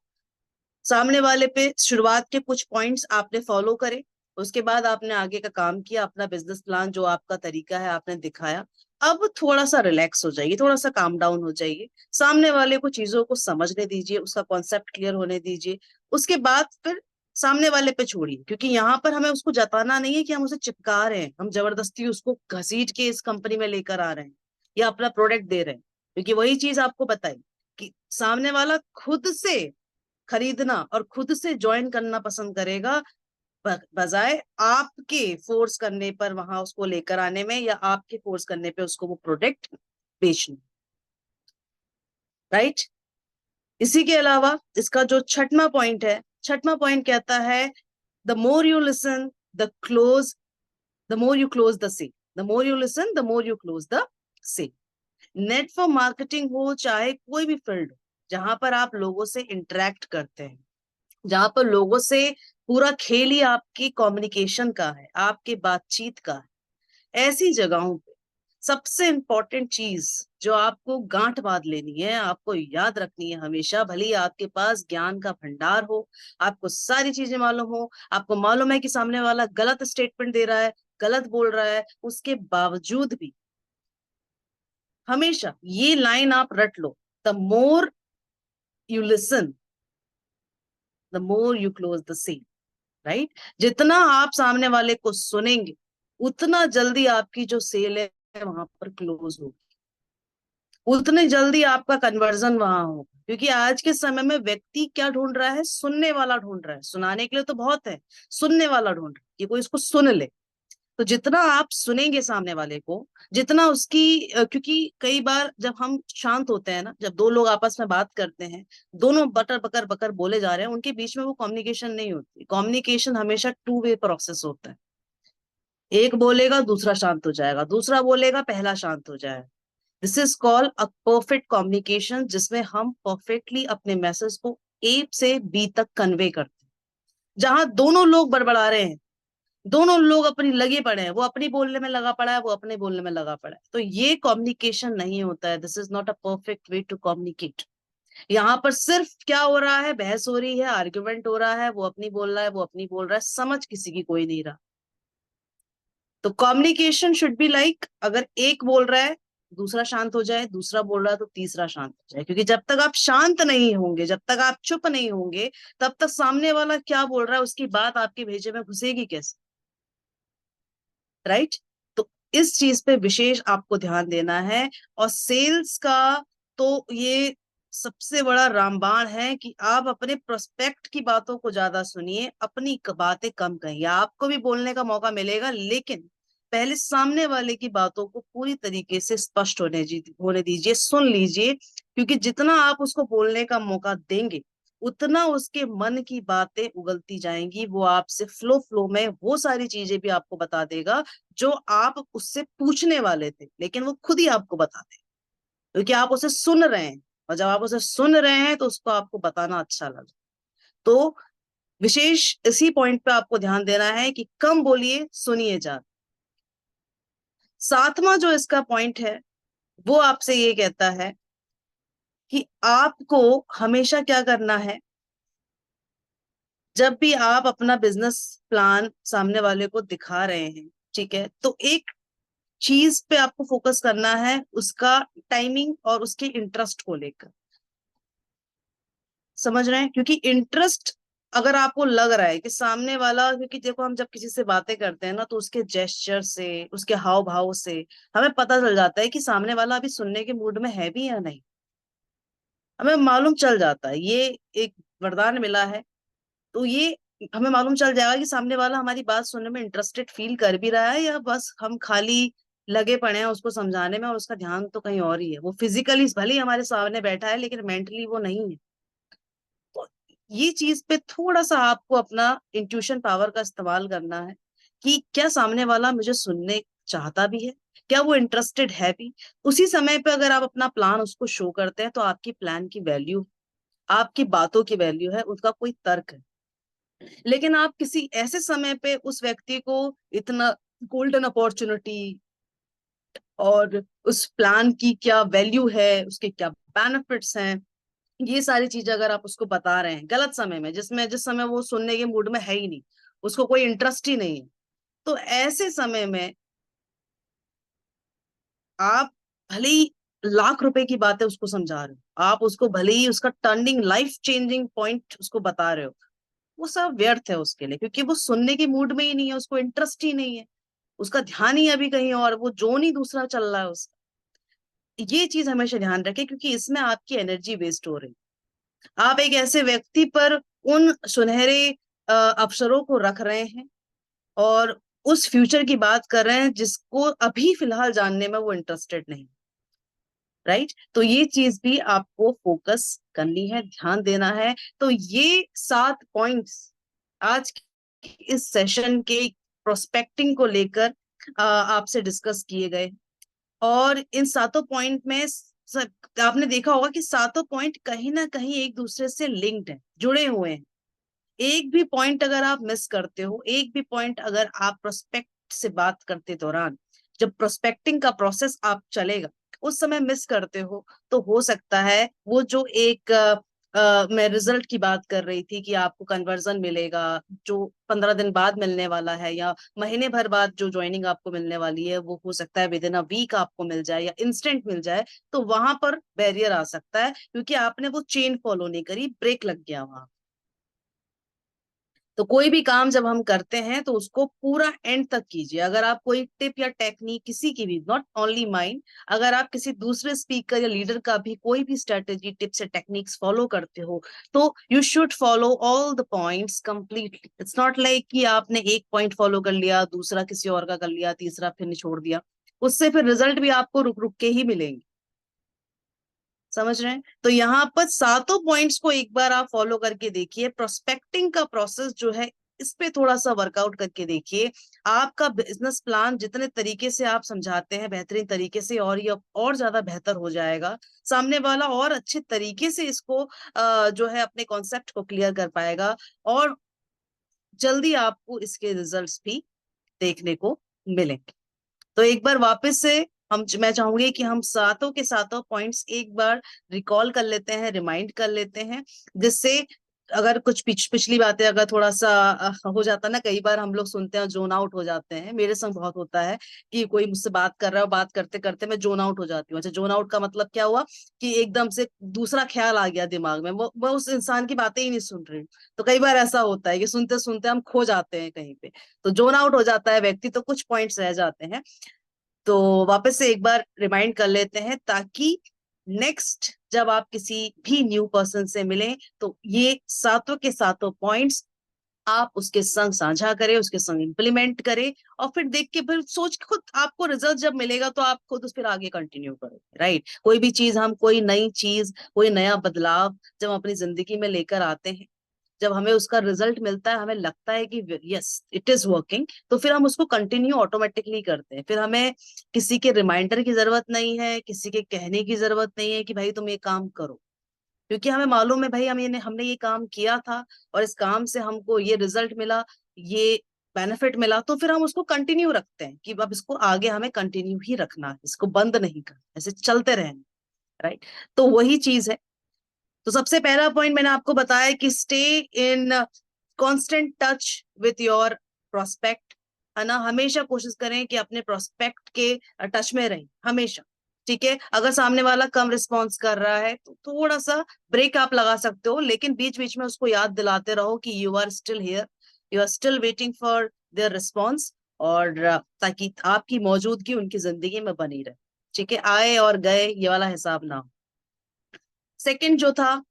सामने वाले पे शुरुआत के कुछ पॉइंट्स आपने फॉलो करे, उसके बाद आपने आगे का काम किया, अपना बिजनेस प्लान जो आपका तरीका है आपने दिखाया। अब थोड़ा सा रिलैक्स हो जाइए, थोड़ा सा काम डाउन हो जाइए, सामने वाले को चीजों को समझने दीजिए, उसका कॉन्सेप्ट क्लियर होने दीजिए। उसके बाद फिर सामने वाले पे छोड़िए, क्योंकि यहाँ पर हमें उसको जताना नहीं है कि हम उसे चिपका रहे हैं, हम जबरदस्ती उसको घसीट के इस कंपनी में लेकर आ रहे हैं या अपना प्रोडक्ट दे रहे हैं। क्योंकि वही चीज आपको बताई कि सामने वाला खुद से खरीदना और खुद से ज्वाइन करना पसंद करेगा, बजाय आपके फोर्स करने पर वहां उसको लेकर आने में, या आपके फोर्स करने पे उसको वो प्रोडक्ट बेचने, राइट। इसी के अलावा इसका जो छठवां पॉइंट है, छठवां पॉइंट कहता है, the more you listen the more you close the sale, the more you listen the more you close the sale. Network marketing हो, चाहे कोई भी फील्ड हो जहां पर आप लोगों से इंटरेक्ट करते हैं, जहां पर लोगों से पूरा खेल ही आपकी कम्युनिकेशन का है, आपके बातचीत का है, ऐसी जगहों पे सबसे इंपॉर्टेंट चीज जो आपको गांठ बांध लेनी है, आपको याद रखनी है हमेशा, भले ही आपके पास ज्ञान का भंडार हो, आपको सारी चीजें मालूम हो, आपको मालूम है कि सामने वाला गलत स्टेटमेंट दे रहा है, गलत बोल रहा है, उसके बावजूद भी हमेशा ये लाइन आप रट लो, the more you listen the more you close the sale, right. जितना आप सामने वाले को सुनेंगे, उतना जल्दी आपकी जो सेल है वहां पर क्लोज होगी, उतनी जल्दी आपका कन्वर्जन वहां होगा। क्योंकि आज के समय में व्यक्ति क्या ढूंढ रहा है, सुनने वाला ढूंढ रहा है, सुनाने के लिए तो बहुत है, सुनने वाला ढूंढ रहा है कि कोई इसको सुन ले। तो जितना आप सुनेंगे सामने वाले को, जितना उसकी क्योंकि कई बार जब हम शांत होते हैं ना, जब दो लोग आपस में बात करते हैं, दोनों बटर बकर बकर बोले जा रहे हैं, उनके बीच में वो कम्युनिकेशन नहीं होती। कम्युनिकेशन हमेशा टू वे प्रोसेस होता है, एक बोलेगा दूसरा शांत हो जाएगा, दूसरा बोलेगा पहला शांत हो जाएगा। This is called a perfect communication, जिसमें हम परफेक्टली अपने मैसेज को ए से बी तक कन्वे करते हैं। जहां दोनों लोग बड़बड़ा रहे हैं, दोनों लोग अपनी लगे पड़े हैं, वो अपनी बोलने में लगा पड़ा है, वो अपने बोलने में लगा पड़ा है, तो ये कम्युनिकेशन नहीं होता है। This is not a perfect way to communicate. यहाँ पर सिर्फ क्या हो रहा है, बहस हो रही है, आर्ग्यूमेंट हो रहा है, वो अपनी बोल रहा है, वो अपनी बोल रहा है, समझ किसी की कोई नहीं रहा। तो कम्युनिकेशन शुड बी लाइक, अगर एक बोल रहा है दूसरा शांत हो जाए, दूसरा बोल रहा है तो तीसरा शांत हो जाए। क्योंकि जब तक आप शांत नहीं होंगे, जब तक आप चुप नहीं होंगे, तब तक सामने वाला क्या बोल रहा है उसकी बात आपके भेजे में घुसेगी कैसे, राइट। तो इस चीज पे विशेष आपको ध्यान देना है। और सेल्स का तो ये सबसे बड़ा रामबाण है कि आप अपने प्रोस्पेक्ट की बातों को ज्यादा सुनिए, अपनी बातें कम कहिए। आपको भी बोलने का मौका मिलेगा, लेकिन पहले सामने वाले की बातों को पूरी तरीके से स्पष्ट होने दीजिए, सुन लीजिए। क्योंकि जितना आप उसको बोलने का मौका देंगे, उतना उसके मन की बातें उगलती जाएंगी, वो आपसे फ्लो फ्लो में वो सारी चीजें भी आपको बता देगा जो आप उससे पूछने वाले थे, लेकिन वो खुद ही आपको बता देगा, क्योंकि आप उसे सुन रहे हैं। और जब आप उसे सुन रहे हैं तो उसको आपको बताना अच्छा लगे। तो विशेष इसी पॉइंट पे आपको ध्यान देना है कि कम बोलिए, सुनिए ज्यादा। सातवां जो इसका पॉइंट है, वो आपसे ये कहता है कि आपको हमेशा क्या करना है, जब भी आप अपना बिजनेस प्लान सामने वाले को दिखा रहे हैं, ठीक है, तो एक चीज पे आपको फोकस करना है, उसका टाइमिंग और उसके इंटरेस्ट को लेकर। समझ रहे हैं? क्योंकि इंटरेस्ट अगर आपको लग रहा है कि सामने वाला, क्योंकि देखो हम जब किसी से बातें करते हैं ना तो उसके जेस्चर से, उसके हाव भाव से हमें पता चल जाता है कि सामने वाला अभी सुनने के मूड में है भी या नहीं। हमें मालूम चल जाता है, ये एक वरदान मिला है। तो ये हमें मालूम चल जाएगा कि सामने वाला हमारी बात सुनने में इंटरेस्टेड फील कर भी रहा है या बस हम खाली लगे पड़े हैं उसको समझाने में और उसका ध्यान तो कहीं और ही है। वो फिजिकली भले ही हमारे सामने बैठा है लेकिन मेंटली वो नहीं है। तो ये चीज पे थोड़ा सा आपको अपना इंट्यूशन पावर का इस्तेमाल करना है कि क्या सामने वाला मुझे सुनने चाहता भी है, क्या वो इंटरेस्टेड है भी। उसी समय पे अगर आप अपना प्लान उसको शो करते हैं तो आपकी प्लान की वैल्यू, आपकी बातों की वैल्यू है, उसका कोई तर्क है। लेकिन आप किसी ऐसे समय पे उस व्यक्ति को इतना गोल्डन अपॉर्चुनिटी और उस प्लान की क्या वैल्यू है, उसके क्या बेनिफिट्स हैं, ये सारी चीजें अगर आप उसको बता रहे हैं गलत समय में, जिस समय वो सुनने के मूड में है ही नहीं, उसको कोई इंटरेस्ट ही नहीं है, तो ऐसे समय में आप भले ही लाख रुपए की बातें उसको समझा रहे हो, आप उसको भले ही उसका टर्निंग लाइफ चेंजिंग पॉइंट उसको बता रहे हो, वो सब व्यर्थ है उसके लिए, क्योंकि वो सुनने के मूड में ही नहीं है, उसको इंटरेस्ट ही नहीं है, उसका ध्यान ही अभी कहीं और, वो जोन ही दूसरा चल रहा है उसका। ये चीज हमेशा ध्यान रखें, क्योंकि इसमें आपकी एनर्जी वेस्ट हो रही है। आप एक ऐसे व्यक्ति पर उन सुनहरे अवसरों को रख रहे हैं और उस फ्यूचर की बात कर रहे हैं जिसको अभी फिलहाल जानने में वो इंटरेस्टेड नहीं। राइट, तो ये चीज भी आपको फोकस करनी है, ध्यान देना है। तो ये 7 पॉइंट्स आज के इस सेशन के प्रोस्पेक्टिंग को लेकर आपसे डिस्कस किए गए। और इन 7 पॉइंट में आपने देखा होगा कि 7 पॉइंट कहीं ना कहीं एक दूसरे से लिंक्ड है, जुड़े हुए हैं। एक भी पॉइंट अगर आप मिस करते हो, एक भी पॉइंट अगर आप प्रोस्पेक्ट से बात करते दौरान, जब प्रोस्पेक्टिंग का प्रोसेस आप चलेगा उस समय मिस करते हो, तो हो सकता है वो जो एक मैं रिजल्ट की बात कर रही थी कि आपको कन्वर्जन मिलेगा जो 15 दिन बाद मिलने वाला है या महीने भर बाद जो ज्वाइनिंग आपको मिलने वाली है, वो हो सकता है विद इन अ वीक आपको मिल जाए या इंस्टेंट मिल जाए। तो वहां पर बैरियर आ सकता है क्योंकि आपने वो चेन फॉलो नहीं करी, ब्रेक लग गया वहां। तो कोई भी काम जब हम करते हैं तो उसको पूरा एंड तक कीजिए। अगर आप कोई टिप या टेक्निक किसी की भी, नॉट ओनली माइंड, अगर आप किसी दूसरे स्पीकर या लीडर का भी कोई भी स्ट्रेटेजी, टिप्स या टेक्निक्स फॉलो करते हो तो you should follow all the points completely. It's not like कि आपने एक पॉइंट फॉलो कर लिया, दूसरा किसी और का कर लिया, तीसरा फिर निछोड़ दिया। उससे फिर रिजल्ट भी आपको रुक रुक के ही मिलेंगे। समझ रहे हैं? तो यहाँ पर 7 पॉइंट्स को एक बार आप फॉलो करके देखिए। प्रोस्पेक्टिंग का प्रोसेस जो है इस पे थोड़ा सा वर्कआउट करके देखिए। आपका बिजनेस प्लान जितने तरीके से आप समझाते हैं बेहतरीन तरीके से, और ये और ज्यादा बेहतर हो जाएगा। सामने वाला और अच्छे तरीके से इसको जो है अपने कॉन्सेप्ट को क्लियर कर पाएगा और जल्दी आपको इसके रिजल्ट्स भी देखने को मिलेंगे। तो एक बार वापस से मैं चाहूंगी कि हम सातों के सातों पॉइंट्स एक बार रिकॉल कर लेते हैं, रिमाइंड कर लेते हैं, जिससे अगर कुछ पिछली बातें अगर थोड़ा सा हो जाता ना, कई बार हम लोग सुनते हैं जोन आउट हो जाते हैं, मेरे संग बहुत होता है कि कोई मुझसे बात कर रहा है, बात करते करते मैं जोन आउट हो जाती हूँ। अच्छा, जोन आउट का मतलब क्या हुआ कि एकदम से दूसरा ख्याल आ गया दिमाग में, वो मैं उस इंसान की बातें ही नहीं सुन रही हूँ। तो कई बार ऐसा होता है कि सुनते सुनते हम खो जाते हैं कहीं पे, तो जोन आउट हो जाता है व्यक्ति, तो कुछ पॉइंट्स रह जाते हैं। तो वापस से एक बार रिमाइंड कर लेते हैं ताकि नेक्स्ट जब आप किसी भी न्यू पर्सन से मिलें तो ये सातों के सातों पॉइंट्स आप उसके संग साझा करें, उसके संग इम्प्लीमेंट करें, और फिर देख के फिर सोच के खुद आपको रिजल्ट जब मिलेगा तो आप खुद उस फिर आगे कंटिन्यू करोगे। राइट, कोई भी चीज हम, कोई नई चीज, कोई नया बदलाव जब हम अपनी जिंदगी में लेकर आते हैं, जब हमें उसका रिजल्ट मिलता है, हमें लगता है कि यस इट इज वर्किंग, तो फिर हम उसको कंटिन्यू ऑटोमेटिकली करते हैं। फिर हमें किसी के रिमाइंडर की जरूरत नहीं है, किसी के कहने की जरूरत नहीं है कि भाई तुम ये काम करो, क्योंकि हमें मालूम है भाई हमने ये काम किया था और इस काम से हमको ये रिजल्ट मिला, ये बेनिफिट मिला, तो फिर हम उसको कंटिन्यू रखते हैं कि अब इसको आगे हमें कंटिन्यू ही रखना है, इसको बंद नहीं करना, ऐसे चलते रहना। राइट, तो वही चीज है। तो सबसे पहला पॉइंट मैंने आपको बताया कि stay in constant touch with your prospect, है ना। हमेशा कोशिश करें कि अपने प्रोस्पेक्ट के टच में रहें हमेशा। ठीक है, अगर सामने वाला कम रिस्पॉन्स कर रहा है तो थोड़ा सा ब्रेक आप लगा सकते हो, लेकिन बीच बीच में उसको याद दिलाते रहो कि you are still here, you are still waiting for their response, और ताकि आपकी मौजूदगी उनकी जिंदगी में बनी रहे। ठीक है, आए और गए ये वाला हिसाब ना हो। सेकंड जो था,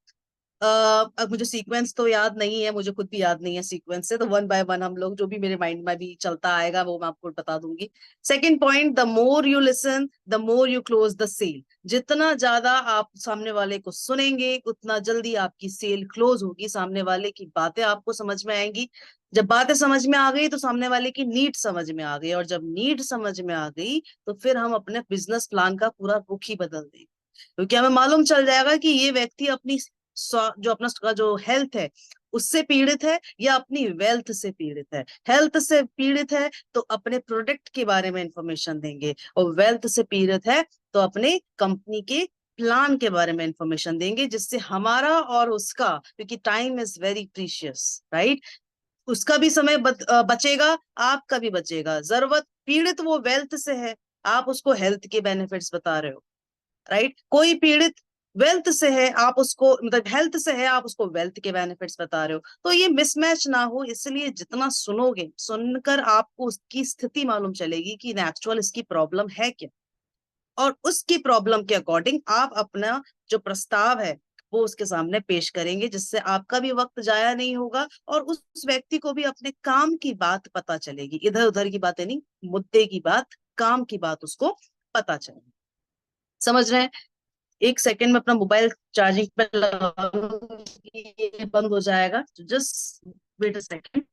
अब मुझे सीक्वेंस तो याद नहीं है, मुझे खुद भी याद नहीं है सीक्वेंस से, तो वन बाय वन हम लोग जो भी मेरे माइंड में भी चलता आएगा वो मैं आपको बता दूंगी। Second point, the more you listen the more you close the sale. जितना ज्यादा आप सामने वाले को सुनेंगे उतना जल्दी आपकी सेल क्लोज होगी, सामने वाले की बातें आपको समझ में आएंगी। जब बातें समझ में आ गई तो सामने वाले की नीड समझ में आ गई, और जब नीड समझ में आ गई तो फिर हम अपने बिजनेस प्लान का पूरा रुख ही बदल देंगे, क्योंकि हमें मालूम चल जाएगा कि ये व्यक्ति अपनी जो अपना का जो हेल्थ है उससे पीड़ित है या अपनी वेल्थ से पीड़ित है। हेल्थ से पीड़ित है तो अपने प्रोडक्ट के बारे में इंफॉर्मेशन देंगे, और वेल्थ से पीड़ित है तो अपने कंपनी के प्लान के बारे में इंफॉर्मेशन देंगे, जिससे हमारा और उसका, क्योंकि time is very precious, right, उसका भी समय बचेगा, आपका भी बचेगा। जरूरत पीड़ित वो वेल्थ से है, आप उसको हेल्थ के बेनिफिट्स बता रहे हो, राइट। कोई पीड़ित वेल्थ से है, आप उसको मतलब हेल्थ से है, आप उसको वेल्थ के बेनिफिट्स बता रहे हो, तो ये मिसमैच ना हो, इसलिए जितना सुनोगे, सुनकर आपको उसकी स्थिति मालूम चलेगी कि एक्चुअल इसकी प्रॉब्लम है क्या, और उसकी प्रॉब्लम के अकॉर्डिंग आप अपना जो प्रस्ताव है वो उसके सामने पेश करेंगे, जिससे आपका भी वक्त जाया नहीं होगा और उस व्यक्ति को भी अपने काम की बात पता चलेगी, इधर उधर की बातें नहीं, मुद्दे की बात, काम की बात उसको पता चलेगी। समझ रहे हैं? एक सेकंड में अपना मोबाइल चार्जिंग पे लगाऊंगी, ये बंद हो जाएगा, तो जस्ट वेट अ सेकंड।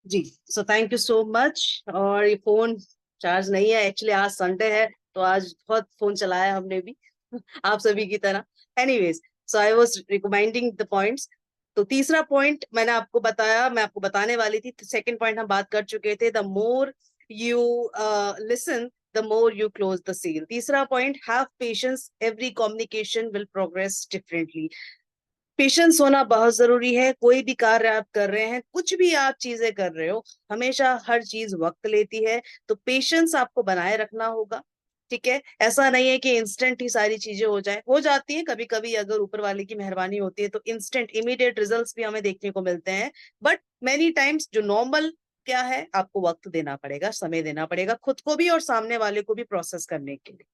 जी, so thank you so much. और ये फोन चार्ज नहीं है, एक्चुअली आज संडे है तो आज बहुत फोन चलाया हमने भी आप सभी की तरह। Anyways, so I was recommending the points. तो तीसरा पॉइंट मैंने आपको बताया, मैं आपको बताने वाली थी, सेकंड पॉइंट हम बात कर चुके थे, the more you listen the more you close the sale. तीसरा point, have patience, every communication will progress differently. Patience होना बहुत जरूरी है। कोई भी कार्य आप कर रहे हैं, कुछ भी आप चीजें कर रहे हो, हमेशा हर चीज वक्त लेती है, तो पेशेंस आपको बनाए रखना होगा। ठीक है, ऐसा नहीं है कि इंस्टेंट ही सारी चीजें हो जाए, हो जाती है कभी कभी, अगर ऊपर वाले की मेहरबानी होती है तो इंस्टेंट इमीडिएट रिजल्ट्स भी हमें देखने को मिलते हैं, बट मेनी टाइम्स जो नॉर्मल क्या है, आपको वक्त देना पड़ेगा, समय देना पड़ेगा, खुद को भी और सामने वाले को भी प्रोसेस करने के लिए,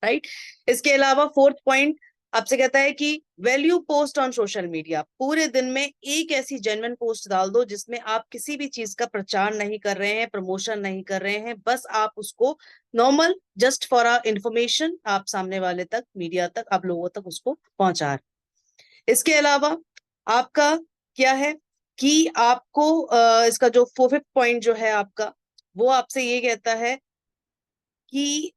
राइट। इसके अलावा फोर्थ पॉइंट आपसे कहता है कि value post on social media. पूरे दिन में एक ऐसी जेन्युइन पोस्ट डाल दो जिसमें आप किसी भी चीज का प्रचार नहीं कर रहे हैं, प्रमोशन नहीं कर रहे हैं, बस आप उसको normal just for a information आप सामने वाले तक, मीडिया तक, आप लोगों तक उसको पहुंचा रहे। इसके अलावा आपका क्या है कि आपको इसका जो फिफ्थ पॉइंट जो है आपका, वो आपसे ये कहता है कि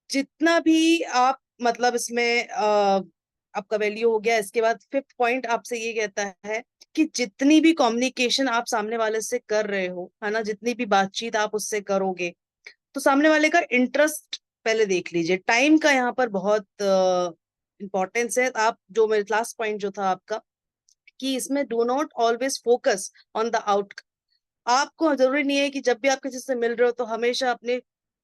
जितना भी आप मतलब इसमें आपका वैल्यू हो गया। इसके बाद फिफ्थ पॉइंट आपसे ये कहता है कि जितनी भी कम्युनिकेशन आप सामने वाले से कर रहे हो, है ना, जितनी भी बातचीत आप उससे करोगे, तो सामने वाले का इंटरेस्ट पहले देख लीजिए। टाइम का यहाँ पर बहुत इंपॉर्टेंस है। आप जो मेरे लास्ट पॉइंट जो था आपका, कि इसमें do not always focus on the out. आपको जरूरी नहीं है कि जब भी आप किसी से मिल रहे हो तो हमेशा अपने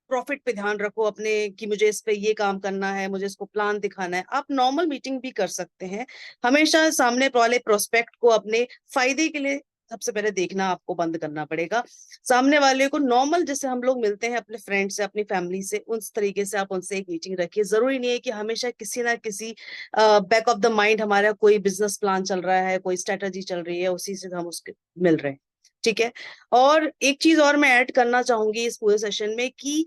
प्रॉफिट पे ध्यान रखो, अपने कि मुझे इस पे ये काम करना है, मुझे इसको प्लान दिखाना है। आप नॉर्मल मीटिंग भी कर सकते हैं। हमेशा सामने वाले प्रोस्पेक्ट को अपने फायदे के लिए सबसे पहले देखना आपको बंद करना पड़ेगा। सामने वाले को नॉर्मल जैसे हम लोग मिलते हैं अपने फ्रेंड से, अपनी फैमिली से, उस तरीके से आप उनसे एक मीटिंग रखिए। जरूरी नहीं है कि हमेशा किसी ना किसी बैक ऑफ द माइंड हमारा कोई बिजनेस प्लान चल रहा है, कोई स्ट्रेटेजी चल रही है, उसी से हम उसके मिल रहे हैं। ठीक है, और एक चीज और मैं ऐड करना चाहूंगी इस पूरे सेशन में, कि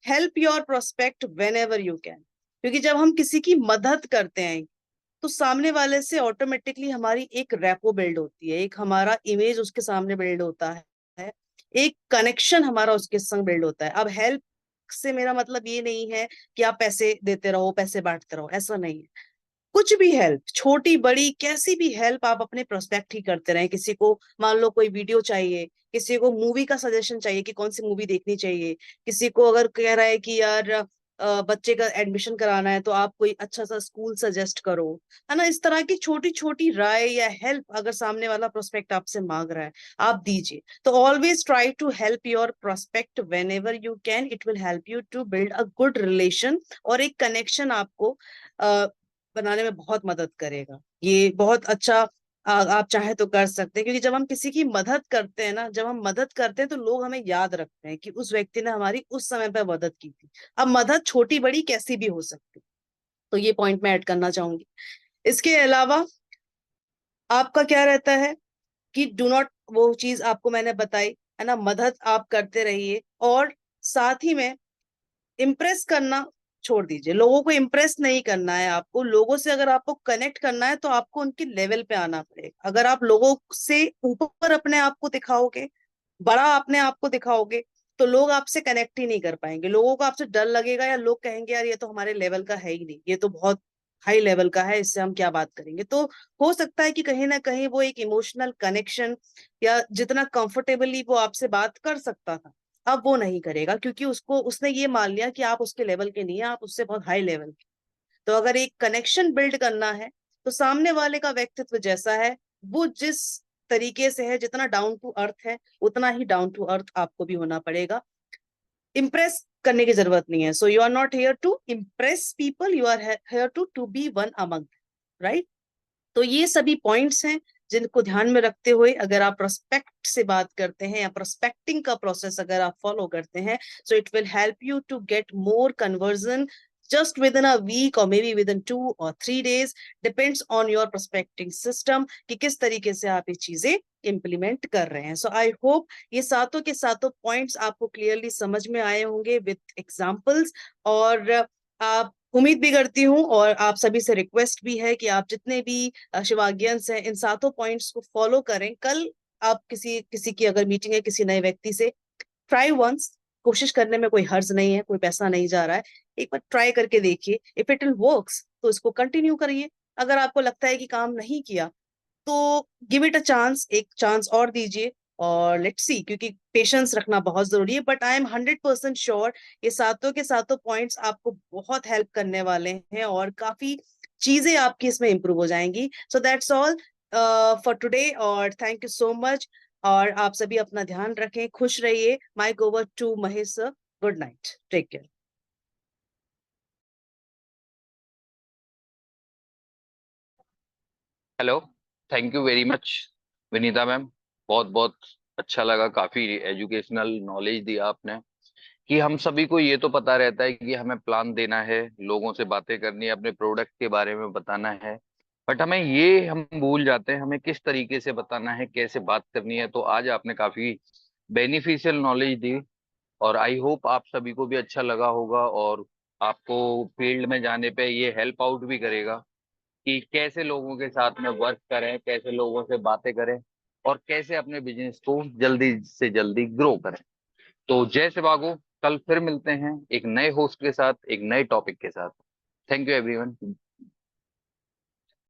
help your prospect whenever you can. क्योंकि जब हम किसी की मदद करते हैं तो सामने वाले से ऑटोमेटिकली हमारी एक रैपो बिल्ड होती है, एक हमारा इमेज उसके सामने बिल्ड होता है, एक कनेक्शन हमारा उसके संग बिल्ड होता है। अब हेल्प से मेरा मतलब ये नहीं है कि आप पैसे देते रहो, पैसे बांटते रहो, ऐसा नहीं है। कुछ भी हेल्प, छोटी बड़ी कैसी भी हेल्प, आप अपने प्रोस्पेक्ट ही करते रहें। किसी को मान लो कोई वीडियो चाहिए, किसी को मूवी का सजेशन चाहिए कि कौन सी मूवी देखनी चाहिए, किसी को अगर कह रहा है कि यार बच्चे का एडमिशन कराना है तो आप कोई अच्छा सा स्कूल सजेस्ट करो, है ना। इस तरह की छोटी छोटी राय या हेल्प अगर सामने वाला प्रोस्पेक्ट आपसे मांग रहा है, आप दीजिए। तो always try to help your prospect whenever you can. It will help you to build a good relation, और एक कनेक्शन आपको बनाने में बहुत मदद करेगा। ये बहुत अच्छा आप चाहे तो कर सकते हैं, क्योंकि जब हम किसी की मदद करते हैं ना, जब हम मदद करते हैं तो लोग हमें याद रखते हैं कि उस व्यक्ति ने हमारी उस समय पर मदद की थी। अब मदद छोटी बड़ी कैसी भी हो सकती, तो ये पॉइंट मैं ऐड करना चाहूंगी। इसके अलावा आपका क्या रहता है कि डू नॉट, वो चीज आपको मैंने बताई है ना, मदद आप करते रहिए, और साथ ही में इम्प्रेस करना छोड़ दीजिए। लोगों को इम्प्रेस नहीं करना है आपको। लोगों से अगर आपको कनेक्ट करना है तो आपको उनके लेवल पे आना पड़ेगा। अगर आप लोगों से ऊपर अपने आप को दिखाओगे, बड़ा अपने आप को दिखाओगे, तो लोग आपसे कनेक्ट ही नहीं कर पाएंगे। लोगों को आपसे डर लगेगा, या लोग कहेंगे यार ये तो हमारे लेवल का है ही नहीं, ये तो बहुत हाई लेवल का है, इससे हम क्या बात करेंगे। तो हो सकता है कि कहीं ना कहीं वो एक इमोशनल कनेक्शन, या जितना कंफर्टेबली वो आपसे बात कर सकता था, अब वो नहीं करेगा, क्योंकि उसको उसने ये मान लिया कि आप उसके लेवल के नहीं है, आप उससे बहुत हाई लेवल के। तो अगर एक कनेक्शन बिल्ड करना है, तो सामने वाले का व्यक्तित्व जैसा है, वो जिस तरीके से है, जितना डाउन टू अर्थ है, उतना ही डाउन टू अर्थ आपको भी होना पड़ेगा। इम्प्रेस करने की जरूरत नहीं है। So you are not here to impress people, you are here to be one among, right. तो ये सभी पॉइंट्स हैं जिनको ध्यान में रखते हुए अगर आप प्रोस्पेक्ट से बात करते हैं, या प्रोस्पेक्टिंग का प्रोसेस अगर आप फॉलो करते हैं, so it will help you to get more conversion just within a week, or maybe within 2 or 3 days, depends on your prospecting system कि किस तरीके से आप ये चीजें इम्प्लीमेंट कर रहे हैं। सो आई होप ये सातों के सातों पॉइंट्स आपको क्लियरली समझ में आए होंगे विद एग्जांपल्स। और आप उम्मीद भी करती हूँ, और आप सभी से रिक्वेस्ट भी है कि आप जितने भी शिवाज्ञन्स हैं, इन सातों पॉइंट्स को फॉलो करें। कल आप किसी किसी की अगर मीटिंग है किसी नए व्यक्ति से, ट्राई वंस, कोशिश करने में कोई हर्ज नहीं है, कोई पैसा नहीं जा रहा है। एक बार ट्राई करके देखिए, इफ इट विल वर्क्स तो इसको कंटिन्यू करिए। अगर आपको लगता है कि काम नहीं किया, तो गिव इट अ चांस, एक चांस और दीजिए, और लेट्स सी, क्योंकि पेशेंस रखना बहुत जरूरी है। बट आई एम 100% श्योर ये सातों के सातों पॉइंट्स आपको बहुत हेल्प करने वाले हैं, और काफी चीजें आपकी इसमें इंप्रूव हो जाएंगी। So that's all for today, और थैंक यू सो मच। और आप सभी अपना ध्यान रखें, खुश रहिए। Mike over to Mahesh sir. Good night, take care. Hello, thank you very much Vinita ma'am. बहुत बहुत अच्छा लगा, काफी एजुकेशनल नॉलेज दिया आपने। कि हम सभी को ये तो पता रहता है कि हमें प्लान देना है, लोगों से बातें करनी है, अपने प्रोडक्ट के बारे में बताना है। बट हम भूल जाते हैं हमें किस तरीके से बताना है, कैसे बात करनी है। तो आज आपने काफी बेनिफिशियल नॉलेज दी, और आई होप आप सभी को भी अच्छा लगा होगा, और आपको फील्ड में जाने पे ये हेल्प आउट भी करेगा कि कैसे लोगों के साथ में वर्क करें, कैसे लोगों से बातें करें, और कैसे अपने बिजनेस को जल्दी से जल्दी ग्रो करें। तो जय शिवागो, कल फिर मिलते हैं एक नए होस्ट के साथ, एक नए टॉपिक के साथ। Thank you everyone.